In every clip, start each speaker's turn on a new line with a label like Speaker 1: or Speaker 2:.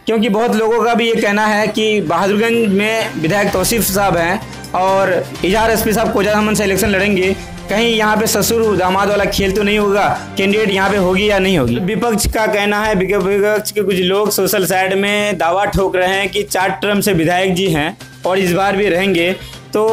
Speaker 1: क्योंकि बहुत लोगों का भी ये कहना है कि बहादुरगंज में विधायक तौसीफ साहब हैं और इजहार एसपी साहब कोजारामन से इलेक्शन लड़ेंगे। कहीं यहाँ पे ससुर दामाद वाला खेल तो नहीं होगा, कैंडिडेट यहाँ पे होगी या नहीं होगी। विपक्ष का कहना है, विपक्ष के कुछ लोग सोशल साइड में दावा ठोक रहे हैं कि 4 टर्म से विधायक जी हैं और इस बार भी रहेंगे। तो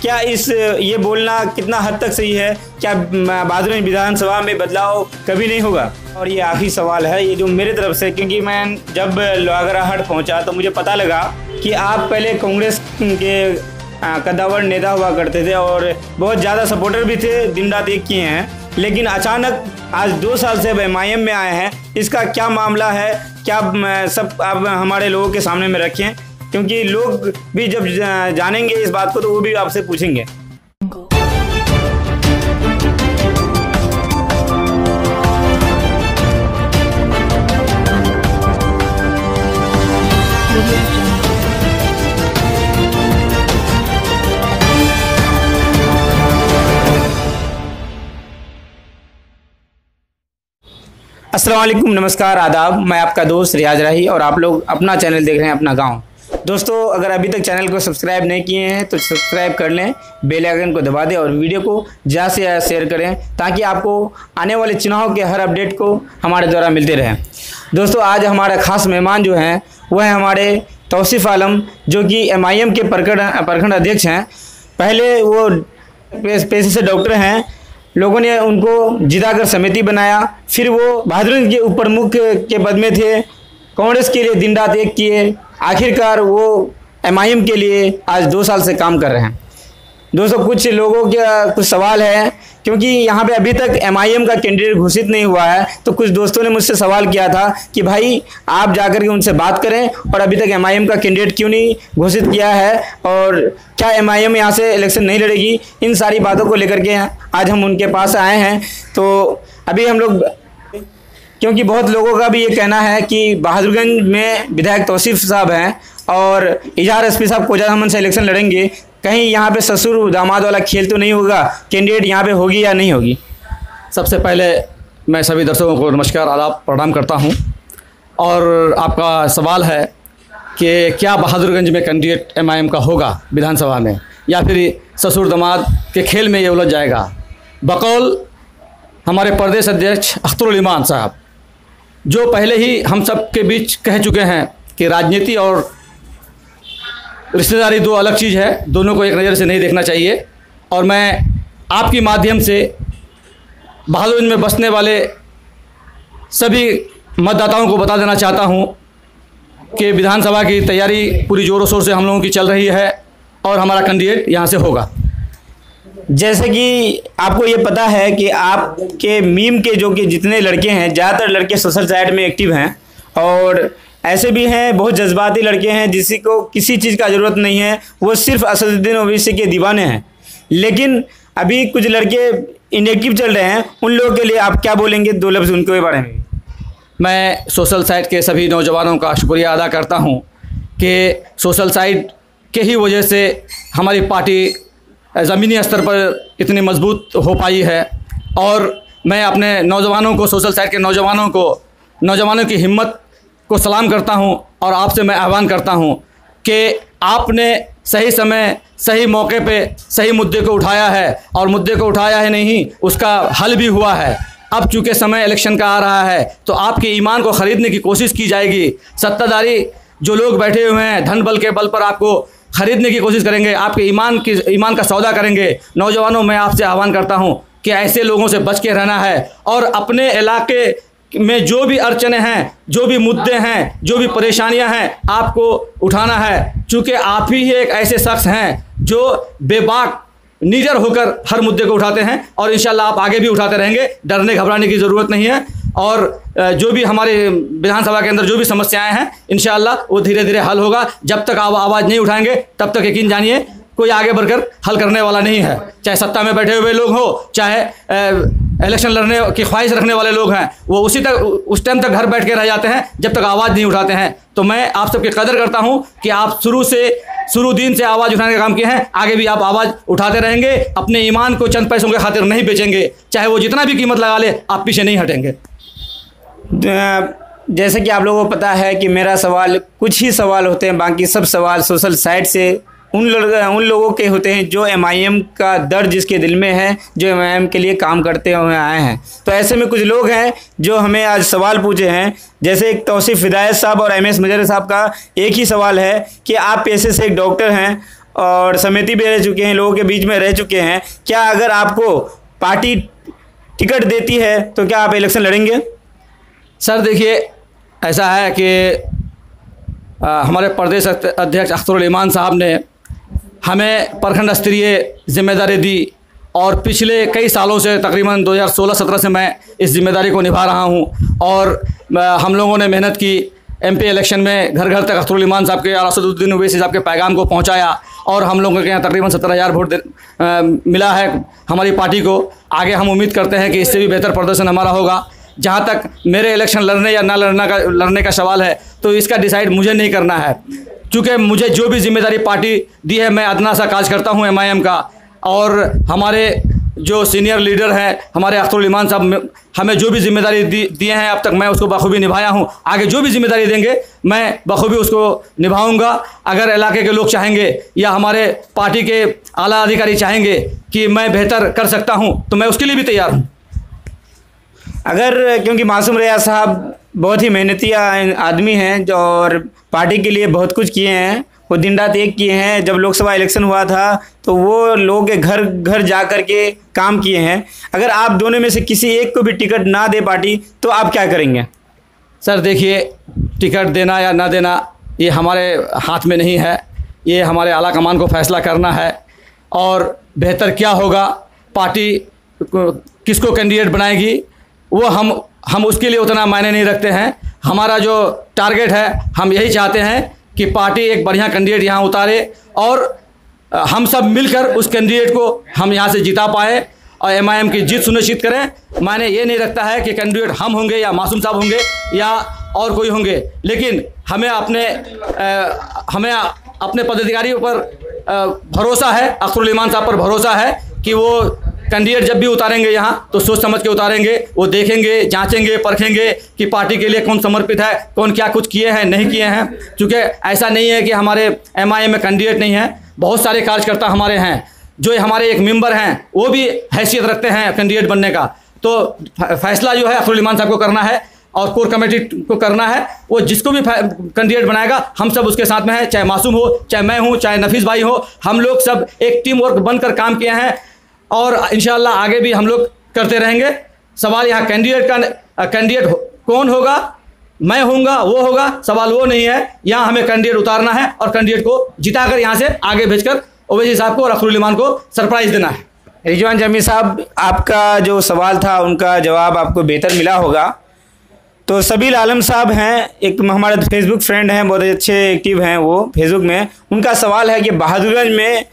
Speaker 1: क्या ये बोलना कितना हद तक सही है? क्या बहादुरगंज विधानसभा में बदलाव कभी नहीं होगा? और ये आखिरी सवाल है ये जो मेरे तरफ से, क्योंकि मैं जब लोहागड़ाहाट पहुंचा तो मुझे पता लगा कि आप पहले कांग्रेस के कद्दावर नेता हुआ करते थे और बहुत ज़्यादा सपोर्टर भी थे, दिन रात एक किए हैं, लेकिन अचानक आज 2 साल से MIM में आए हैं। इसका क्या मामला है, क्या सब आप हमारे लोगों के सामने में रखें, क्योंकि लोग भी जब जानेंगे इस बात को तो वो भी आपसे पूछेंगे। अस्सलाम वालेकुम, नमस्कार, आदाब। मैं आपका दोस्त रियाज राही और आप लोग अपना चैनल देख रहे हैं अपना गांव। दोस्तों, अगर अभी तक चैनल को सब्सक्राइब नहीं किए हैं तो सब्सक्राइब कर लें, बेल आइकन को दबा दें और वीडियो को ज़्यादा से ज़्यादा शेयर करें ताकि आपको आने वाले चुनाव के हर अपडेट को हमारे द्वारा मिलते रहें। दोस्तों, आज हमारा खास मेहमान जो हैं वह है हमारे तौसीफ आलम, जो कि MIM के प्रखंड अध्यक्ष हैं। पहले वो पेशे से डॉक्टर हैं, लोगों ने उनको जिताकर समिति बनाया, फिर वो बहादुरगंज के उप प्रमुख के पद में थे, कांग्रेस के लिए दिन रात एक किए, आखिरकार वो MIM के लिए आज 2 साल से काम कर रहे हैं। दोस्तों, कुछ लोगों के कुछ सवाल है, क्योंकि यहाँ पे अभी तक MIM का कैंडिडेट घोषित नहीं हुआ है, तो कुछ दोस्तों ने मुझसे सवाल किया था कि भाई आप जाकर के उनसे बात करें और अभी तक MIM का कैंडिडेट क्यों नहीं घोषित किया है और क्या MIM यहाँ से इलेक्शन नहीं लड़ेगी। इन सारी बातों को लेकर के आज हम उनके पास आए हैं। तो अभी हम लोग, क्योंकि बहुत लोगों का भी ये कहना है कि बहादुरगंज में विधायक तौसीफ साहब हैं और इजहार एसपी साहब कोजारामन से इलेक्शन लड़ेंगे। कहीं यहाँ पे ससुर दामाद वाला खेल तो नहीं होगा, कैंडिडेट यहाँ पे होगी या नहीं होगी।
Speaker 2: सबसे पहले मैं सभी दर्शकों को नमस्कार, आदाब, प्रणाम करता हूँ। और आपका सवाल है कि क्या बहादुरगंज में कैंडिडेट MIM का होगा विधानसभा में या फिर ससुर दामाद के खेल में ये उलझ जाएगा। बकौल हमारे प्रदेश अध्यक्ष अख्तरुल ईमान साहब, जो पहले ही हम सब के बीच कह चुके हैं कि राजनीति और रिश्तेदारी 2 अलग चीज़ है, दोनों को एक नज़र से नहीं देखना चाहिए। और मैं आपके माध्यम से बहादुरगंज में बसने वाले सभी मतदाताओं को बता देना चाहता हूं कि विधानसभा की तैयारी पूरी ज़ोरों शोर से हम लोगों की चल रही है और हमारा कैंडिडेट यहां से होगा।
Speaker 1: जैसे कि आपको ये पता है कि आपके मीम के जो कि जितने लड़के हैं, ज़्यादातर लड़के सोशल साइड में एक्टिव हैं और ऐसे भी हैं बहुत जज्बाती लड़के हैं जिसी को किसी चीज़ का ज़रूरत नहीं है, वो सिर्फ असदुद्दीन ओवैसी के दीवाने हैं। लेकिन अभी कुछ लड़के इनएक्टिव चल रहे हैं, उन लोगों के लिए आप क्या बोलेंगे, 2 लफ्ज़ उनके बारे में।
Speaker 2: मैं सोशल साइट के सभी नौजवानों का शुक्रिया अदा करता हूं कि सोशल साइट के ही वजह से हमारी पार्टी ज़मीनी स्तर पर इतनी मजबूत हो पाई है। और मैं अपने नौजवानों को, सोशल साइट के नौजवानों की हिम्मत को सलाम करता हूं और आपसे मैं आह्वान करता हूं कि आपने सही समय सही मौके पे सही मुद्दे को उठाया है और मुद्दे को उठाया है नहीं, उसका हल भी हुआ है। अब चूँकि समय इलेक्शन का आ रहा है तो आपके ईमान को ख़रीदने की कोशिश की जाएगी। सत्ताधारी जो लोग बैठे हुए हैं धन बल के बल पर आपको ख़रीदने की कोशिश करेंगे, आपके ईमान का सौदा करेंगे। नौजवानों, मैं आपसे आह्वान करता हूं कि ऐसे लोगों से बच के रहना है और अपने इलाके में जो भी अड़चने हैं, जो भी मुद्दे हैं, जो भी परेशानियां हैं, आपको उठाना है। चूँकि आप ही एक ऐसे शख्स हैं जो बेबाक निडर होकर हर मुद्दे को उठाते हैं और इंशाल्लाह आप आगे भी उठाते रहेंगे। डरने घबराने की ज़रूरत नहीं है। और जो भी हमारे विधानसभा के अंदर जो भी समस्याएं हैं इंशाल्लाह वो धीरे धीरे हल होगा। जब तक आप आवाज़ नहीं उठाएंगे तब तक यकीन जानिए कोई आगे बढ़कर हल करने वाला नहीं है। चाहे सत्ता में बैठे हुए लोग हो, चाहे इलेक्शन लड़ने की ख्वाहिश रखने वाले लोग हैं, वो उस टाइम तक घर बैठ के रह जाते हैं जब तक आवाज़ नहीं उठाते हैं। तो मैं आप सबकी कदर करता हूं कि आप शुरू दिन से आवाज़ उठाने का काम किए हैं, आगे भी आप आवाज़ उठाते रहेंगे। अपने ईमान को चंद पैसों के खातिर नहीं बेचेंगे, चाहे वो जितना भी कीमत लगा ले, आप पीछे नहीं हटेंगे।
Speaker 1: जैसे कि आप लोगों को पता है कि मेरा सवाल कुछ ही सवाल होते हैं, बाकी सब सवाल सोशल साइट से उन लोगों के होते हैं जो एमआईएम का दर्द जिसके दिल में है, जो एमआईएम के लिए काम करते हुए आए हैं। तो ऐसे में कुछ लोग हैं जो हमें आज सवाल पूछे हैं, जैसे एक तौसीफ हिदायत साहब और एमएस मजहर साहब का एक ही सवाल है कि आप पेशे से एक डॉक्टर हैं और समिति भी रह चुके हैं, लोगों के बीच में रह चुके हैं, क्या अगर आपको पार्टी टिकट देती है तो क्या आप इलेक्शन लड़ेंगे?
Speaker 2: सर देखिए, ऐसा है कि हमारे प्रदेश अध्यक्ष अख्तरुल ईमान साहब ने हमें प्रखंड स्तरीय जिम्मेदारी दी और पिछले कई सालों से तकरीबन 2016-17 से मैं इस जिम्मेदारी को निभा रहा हूं और हम लोगों ने मेहनत की। एमपी इलेक्शन में घर घर तक अख्तरुल ईमान साहब के और असदुद्दीन ओवैसी साहब के पैगाम को पहुंचाया और हम लोगों के यहाँ तकरीबन 70,000 वोट मिला है हमारी पार्टी को। आगे हम उम्मीद करते हैं कि इससे भी बेहतर प्रदर्शन हमारा होगा। जहाँ तक मेरे इलेक्शन लड़ने या ना लड़ने का सवाल है तो इसका डिसाइड मुझे नहीं करना है, क्योंकि मुझे जो भी जिम्मेदारी पार्टी दी है मैं अदना सा काज करता हूँ एमआईएम का, और हमारे जो सीनियर लीडर हैं हमारे अख्तरुल ईमान साहब हमें जो भी जिम्मेदारी दिए हैं अब तक मैं उसको बखूबी निभाया हूं। आगे जो भी जिम्मेदारी देंगे मैं बखूबी उसको निभाऊंगा। अगर इलाके के लोग चाहेंगे या हमारे पार्टी के आला अधिकारी चाहेंगे कि मैं बेहतर कर सकता हूं तो मैं उसके लिए भी तैयार हूं।
Speaker 1: अगर क्योंकि मासूम रियाज साहब बहुत ही मेहनती आदमी हैं जो और पार्टी के लिए बहुत कुछ किए हैं, वो दिन रात एक किए हैं। जब लोकसभा इलेक्शन हुआ था तो वो लोगों के घर घर जा कर के काम किए हैं। अगर आप दोनों में से किसी एक को भी टिकट ना दे पार्टी तो आप क्या करेंगे?
Speaker 2: सर देखिए, टिकट देना या ना देना ये हमारे हाथ में नहीं है, ये हमारे आला कमान को फैसला करना है। और बेहतर क्या होगा, पार्टी किसको कैंडिडेट बनाएगी वो हम उसके लिए उतना मायने नहीं रखते हैं। हमारा जो टारगेट है हम यही चाहते हैं कि पार्टी एक बढ़िया कैंडिडेट यहाँ उतारे और हम सब मिलकर उस कैंडिडेट को हम यहाँ से जिता पाए और एमआईएम की जीत सुनिश्चित करें। मायने ये नहीं रखता है कि कैंडिडेट हम होंगे या मासूम साहब होंगे या और कोई होंगे, लेकिन हमें अपने पदाधिकारियों पर भरोसा है, अख्तरुल ईमान साहब पर भरोसा है कि वो कैंडिडेट जब भी उतारेंगे यहाँ तो सोच समझ के उतारेंगे। वो देखेंगे, जांचेंगे, परखेंगे कि पार्टी के लिए कौन समर्पित है, कौन क्या कुछ किए हैं नहीं किए हैं। क्योंकि ऐसा नहीं है कि हमारे एमआईएम में कैंडिडेट नहीं है, बहुत सारे कार्यकर्ता हमारे हैं। जो हमारे एक मेंबर हैं वो भी हैसियत रखते हैं कैंडिडेट बनने का। तो फैसला जो है अख्तरुल ईमान साहब को करना है और कोर कमेटी को करना है। वो जिसको भी कैंडिडेट बनाएगा हम सब उसके साथ में हैं, चाहे मासूम हो, चाहे मैं हूँ, चाहे नफीस भाई हो। हम लोग सब एक टीम वर्क बनकर काम किए हैं और इंशाल्लाह आगे भी हम लोग करते रहेंगे। सवाल यहाँ कैंडिडेट कौन होगा, मैं होऊंगा, वो होगा, सवाल वो नहीं है। यहाँ हमें कैंडिडेट उतारना है और कैंडिडेट को जिताकर यहाँ से आगे भेजकर ओवैसी साहब को और अख्तरुल ईमान को सरप्राइज देना है।
Speaker 1: रिजवान जमी साहब, आपका जो सवाल था उनका जवाब आपको बेहतर मिला होगा। तो सबील आलम साहब हैं, एक हमारे फेसबुक फ्रेंड हैं, बहुत अच्छे एक्टिव हैं वो फेसबुक में। उनका सवाल है कि बहादुरगंज में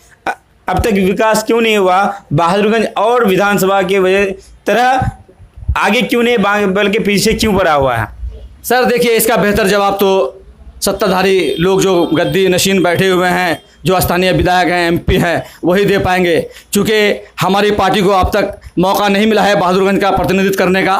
Speaker 1: अब तक विकास क्यों नहीं हुआ, बहादुरगंज और विधानसभा के वजह तरह आगे क्यों नहीं बल्कि पीछे क्यों पड़ा हुआ है?
Speaker 2: सर देखिए, इसका बेहतर जवाब तो सत्ताधारी लोग जो गद्दी नशीन बैठे हुए हैं, जो स्थानीय विधायक हैं, एमपी हैं, वही दे पाएंगे। चूँकि हमारी पार्टी को अब तक मौका नहीं मिला है बहादुरगंज का प्रतिनिधित्व करने का,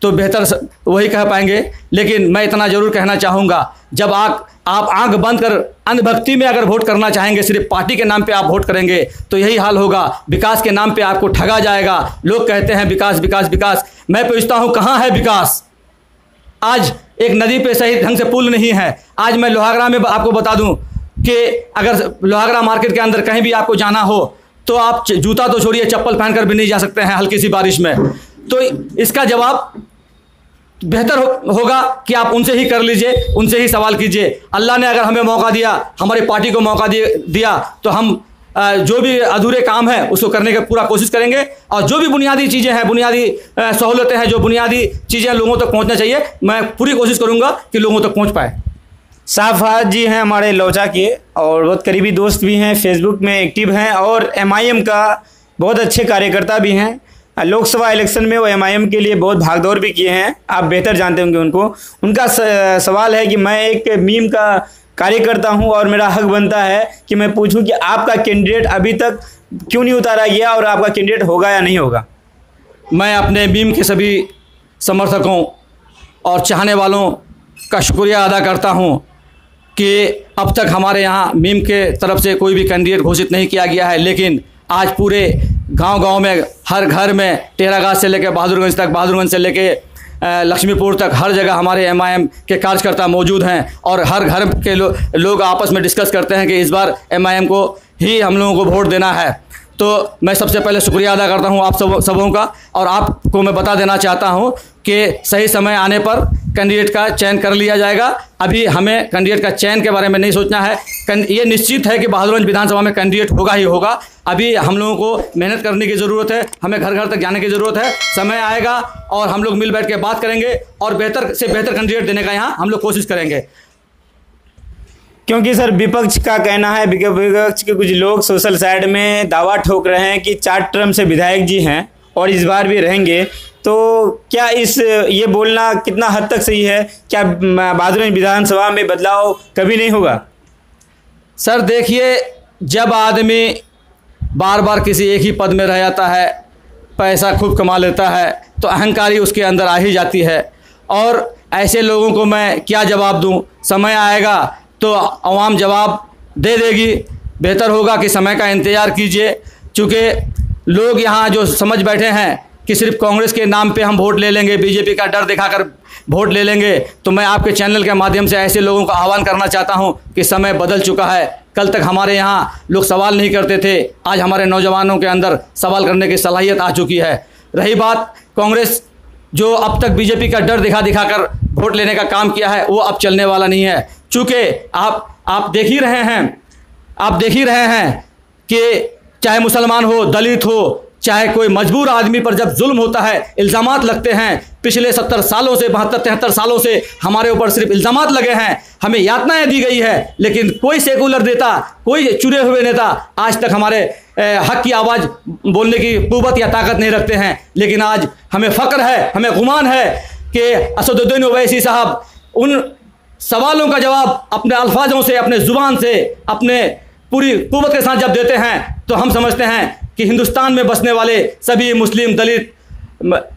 Speaker 2: तो बेहतर वही कह पाएंगे। लेकिन मैं इतना ज़रूर कहना चाहूँगा, जब आप आंख बंद कर अंधभक्ति में अगर वोट करना चाहेंगे, सिर्फ पार्टी के नाम पे आप वोट करेंगे तो यही हाल होगा। विकास के नाम पे आपको ठगा जाएगा। लोग कहते हैं विकास विकास विकास, मैं पूछता हूँ कहाँ है विकास? आज एक नदी पे सही ढंग से पुल नहीं है। आज मैं लोहागड़ा में आपको बता दूं कि अगर लोहागड़ा मार्केट के अंदर कहीं भी आपको जाना हो तो आप जूता तो छोड़िए, चप्पल पहनकर भी नहीं जा सकते हैं हल्की सी बारिश में। तो इसका जवाब बेहतर होगा कि आप उनसे ही कर लीजिए, उनसे ही सवाल कीजिए। अल्लाह ने अगर हमें मौका दिया, हमारी पार्टी को मौका दिया तो हम जो भी अधूरे काम है उसको करने की पूरा कोशिश करेंगे। और जो भी बुनियादी चीज़ें हैं, बुनियादी सहूलतें हैं, जो बुनियादी चीज़ें लोगों तक पहुंचना चाहिए, मैं पूरी कोशिश करूंगा कि लोगों तक पहुंच पाए।
Speaker 1: साफात जी हैं हमारे लौचा के और बहुत करीबी दोस्त भी हैं, फेसबुक में एक्टिव हैं और एमआईएम का बहुत अच्छे कार्यकर्ता भी हैं। लोकसभा इलेक्शन में वो एमआईएम के लिए बहुत भागदौड़ भी किए हैं, आप बेहतर जानते होंगे उनको। उनका सवाल है कि मैं एक मीम का कार्यकर्ता हूं और मेरा हक बनता है कि मैं पूछूं कि आपका कैंडिडेट अभी तक क्यों नहीं उतारा गया और आपका कैंडिडेट होगा या नहीं होगा?
Speaker 2: मैं अपने मीम के सभी समर्थकों और चाहने वालों का शुक्रिया अदा करता हूँ कि अब तक हमारे यहाँ मीम के तरफ से कोई भी कैंडिडेट घोषित नहीं किया गया है, लेकिन आज पूरे गांव-गांव में, हर घर में, टेरागाछ से लेकर बहादुरगंज तक, बहादुरगंज से लेकर लक्ष्मीपुर तक हर जगह हमारे एमआईएम के कार्यकर्ता मौजूद हैं और हर घर के लोग आपस में डिस्कस करते हैं कि इस बार एमआईएम को ही हम लोगों को वोट देना है। तो मैं सबसे पहले शुक्रिया अदा करता हूं आप सबों का, और आपको मैं बता देना चाहता हूं कि सही समय आने पर कैंडिडेट का चयन कर लिया जाएगा। अभी हमें कैंडिडेट का चयन के बारे में नहीं सोचना है। ये निश्चित है कि बहादुरगंज विधानसभा में कैंडिडेट होगा ही होगा। अभी हम लोगों को मेहनत करने की ज़रूरत है, हमें घर घर तक जाने की ज़रूरत है। समय आएगा और हम लोग मिल बैठ के बात करेंगे और बेहतर से बेहतर कैंडिडेट देने का यहाँ हम लोग कोशिश करेंगे।
Speaker 1: क्योंकि सर विपक्ष का कहना है, विपक्ष के कुछ लोग सोशल साइड में दावा ठोक रहे हैं कि 4 टर्म से विधायक जी हैं और इस बार भी रहेंगे, तो क्या ये बोलना कितना हद तक सही है? क्या बहादुरगंज विधानसभा में बदलाव कभी नहीं होगा?
Speaker 2: सर देखिए, जब आदमी बार बार किसी एक ही पद में रह जाता है, पैसा खूब कमा लेता है, तो अहंकारी उसके अंदर आ ही जाती है। और ऐसे लोगों को मैं क्या जवाब दूं? समय आएगा तो आवाम जवाब दे देगी। बेहतर होगा कि समय का इंतज़ार कीजिए, क्योंकि लोग यहाँ जो समझ बैठे हैं कि सिर्फ कांग्रेस के नाम पे हम वोट ले लेंगे, बीजेपी का डर दिखाकर वोट ले लेंगे, तो मैं आपके चैनल के माध्यम से ऐसे लोगों का आह्वान करना चाहता हूं कि समय बदल चुका है। कल तक हमारे यहाँ लोग सवाल नहीं करते थे, आज हमारे नौजवानों के अंदर सवाल करने की सलाहियत आ चुकी है। रही बात कांग्रेस, जो अब तक बीजेपी का डर दिखाकर वोट लेने का काम किया है, वो अब चलने वाला नहीं है। चूँकि आप देख ही रहे हैं कि चाहे मुसलमान हो, दलित हो, चाहे कोई मजबूर आदमी पर जब जुल्म होता है, इल्ज़ामात लगते हैं। पिछले 70 सालों से, 72-73 सालों से हमारे ऊपर सिर्फ इल्ज़ामात लगे हैं, हमें यातनाएं दी गई है, लेकिन कोई सेकुलर नेता, कोई चुने हुए नेता आज तक हमारे हक की आवाज़ बोलने की कुव्वत या ताकत नहीं रखते हैं। लेकिन आज हमें फ़ख्र है, हमें गुमान है कि असदुद्दीन ओवैसी साहब उन सवालों का जवाब अपने अल्फाजों से, अपने ज़ुबान से, अपने पूरी कुव्वत के साथ जब देते हैं, तो हम समझते हैं कि हिंदुस्तान में बसने वाले सभी मुस्लिम, दलित,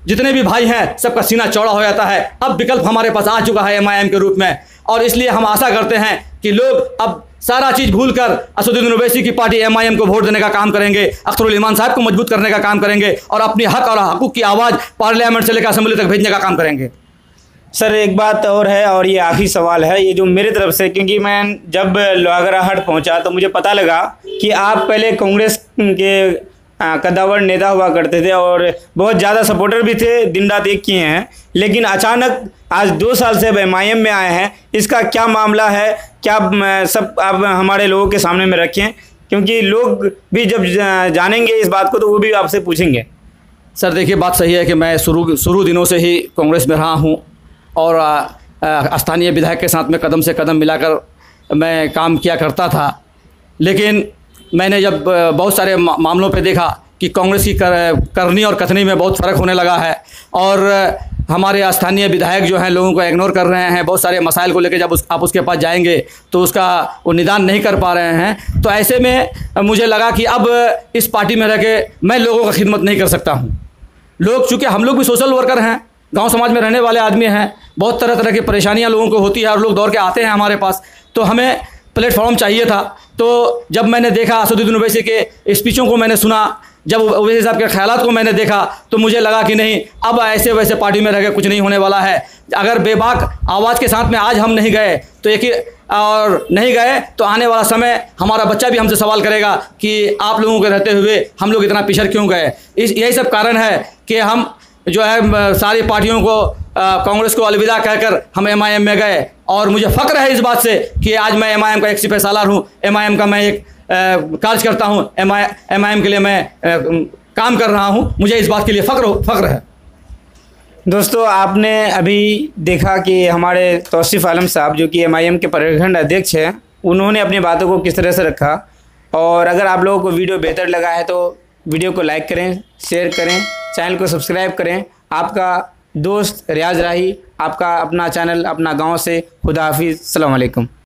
Speaker 2: जितने भी भाई हैं, सबका सीना चौड़ा हो जाता है। अब विकल्प हमारे पास आ चुका है एमआईएम के रूप में, और इसलिए हम आशा करते हैं कि लोग अब सारा चीज़ भूलकर असदुद्दीन ओवैसी की पार्टी एमआईएम को वोट देने का काम करेंगे, अख्तरुल ईमान साहब को मजबूत करने का काम करेंगे और अपनी हक और हकूक़ की आवाज़ पार्लियामेंट से लेकर असेंबली तक भेजने का काम करेंगे।
Speaker 1: सर एक बात और है, और ये आखिरी सवाल है ये जो मेरी तरफ से, क्योंकि मैं जब लोहागड़ाहट पहुंचा तो मुझे पता लगा कि आप पहले कांग्रेस के कद्दावर नेता हुआ करते थे और बहुत ज़्यादा सपोर्टर भी थे, दिन रात एक किए हैं, लेकिन अचानक आज 2 साल से अब एमआईएम में आए हैं। इसका क्या मामला है? क्या सब आप हमारे लोगों के सामने में रखें, क्योंकि लोग भी जब जानेंगे इस बात को तो वो भी आपसे पूछेंगे।
Speaker 2: सर देखिए, बात सही है कि मैं शुरू दिनों से ही कांग्रेस में रहा हूँ और स्थानीय विधायक के साथ में कदम से कदम मिलाकर मैं काम किया करता था। लेकिन मैंने जब बहुत सारे मामलों पे देखा कि कांग्रेस की करनी और कथनी में बहुत फ़र्क होने लगा है और हमारे स्थानीय विधायक जो हैं लोगों को इग्नोर कर रहे हैं, बहुत सारे मसाइल को लेकर जब आप उसके पास जाएंगे तो उसका वो निदान नहीं कर पा रहे हैं, तो ऐसे में मुझे लगा कि अब इस पार्टी में रह के मैं लोगों का खिदमत नहीं कर सकता हूँ। लोग, चूँकि हम लोग भी सोशल वर्कर हैं, गांव समाज में रहने वाले आदमी हैं, बहुत तरह तरह की परेशानियां लोगों को होती है और लोग दौड़ के आते हैं हमारे पास, तो हमें प्लेटफॉर्म चाहिए था। तो जब मैंने देखा असदुद्दीन ओवैसी के स्पीचों को मैंने सुना, जब ओवैसी साहब के ख्यालात को मैंने देखा, तो मुझे लगा कि नहीं, अब ऐसे वैसे पार्टी में रह के कुछ नहीं होने वाला है। अगर बेबाक आवाज़ के साथ में आज हम नहीं गए तो नहीं गए तो आने वाला समय हमारा बच्चा भी हमसे सवाल करेगा कि आप लोगों के रहते हुए हम लोग इतना पिछड़ क्यों गए। यही सब कारण है कि हम जो है सारी पार्टियों को, कांग्रेस को अलविदा कहकर हम एमआईएम में गए। और मुझे फ़ख्र है इस बात से कि आज मैं एमआईएम का एक सिपह सालार हूँ, एमआईएम का मैं एक कार्यकर्ता हूँ, एमआईएम के लिए मैं काम कर रहा हूँ। मुझे इस बात के लिए फ़ख्र है।
Speaker 1: दोस्तों, आपने अभी देखा कि हमारे तौसीफ़ आलम साहब जो कि एमआईएम के प्रखंड अध्यक्ष हैं, उन्होंने अपनी बातों को किस तरह से रखा। और अगर आप लोगों को वीडियो बेहतर लगा है तो वीडियो को लाइक करें, शेयर करें, चैनल को सब्सक्राइब करें। आपका दोस्त रियाज राही, आपका अपना चैनल अपना गांव से। खुदा हाफिज़, अस्सलाम वालेकुम।